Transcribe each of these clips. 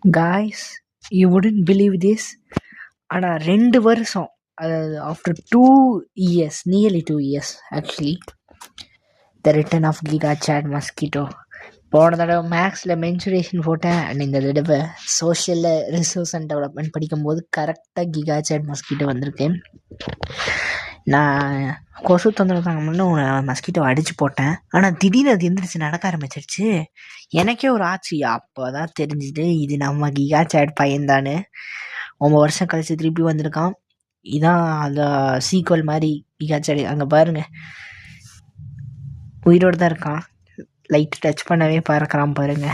Guys, you wouldn't believe this. ஆனால் 2 வருஷம், அதாவது after 2 years, nearly 2 years actually, the return of giga chad mosquito. போன தடவை மேக்ஸில் மென்சுரேஷன் போட்டேன், அண்ட் இந்த தடவை சோஷியலில் ரிசோர்ஸ் அண்ட் டெவலப்மெண்ட் படிக்கும்போது கரெக்டாக கிகா சேட் மஸ்கிட்டோ வந்திருக்கேன். நான் கொசு தொந்தரவு தாங்க முன்னே மஸ்கிட்டோ அடித்து போட்டேன். ஆனால் திடீர்னு அது எந்திரிச்சு நடக்க ஆரம்பிச்சிருச்சு. எனக்கே ஒரு ஆச்சு. அப்போ தான் தெரிஞ்சுது இது நம்ம கிகா சேட் பையன்தானு. 9 வருஷம் கழிச்சு திருப்பி வந்திருக்கான். இதான் அந்த சீக்வல் மாதிரி கிகா சேட். அங்கே பாருங்க, உயிரோடு தான் இருக்கான். லைட் டச் பண்ணவே பறக்கிறான் பாருங்க.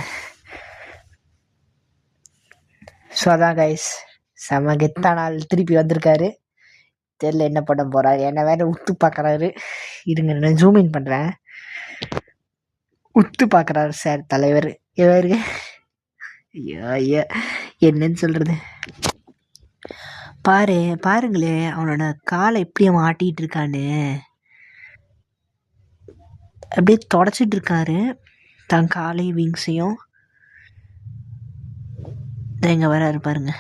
ஸோ அதான் கைஸ், செம கெத்தான ஆள் திருப்பி வந்திருக்காரு. தெரியல என்ன பண்ண போறாரு, என்ன வேற உத்து பார்க்குறாரு. இருங்க நான் ஜூம் இன் பண்ணுறேன். உத்து பார்க்குறாரு சார் தலைவர். இவரு ஐயா என்னன்னு சொல்கிறது. பாருங்களே அவனோட காலை எப்படி அவன் ஆட்டிகிட்டு இருக்கான்னு. அப்படியே தொடச்சிட்டு இருக்காரு தன் காலை விங்ஸையும். எங்க வராரு பாருங்க,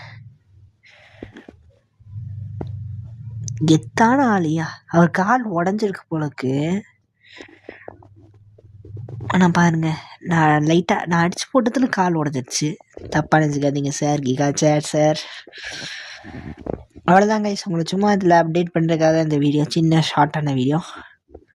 கெத்தான ஆளியா. அவர் கால் உடஞ்சிருக்கு போலக்கு. ஆனால் பாருங்க, நான் அடிச்சு போட்டதுல கால் உடஞ்சிருச்சு. தப்பா நினச்சிக்காதீங்க சார், கிகா சேட் சார். அவ்வளோதாங்க, உங்களை சும்மா இதில் அப்டேட் பண்ணுறதுக்காக இந்த வீடியோ, சின்ன ஷார்ட்டான வீடியோ.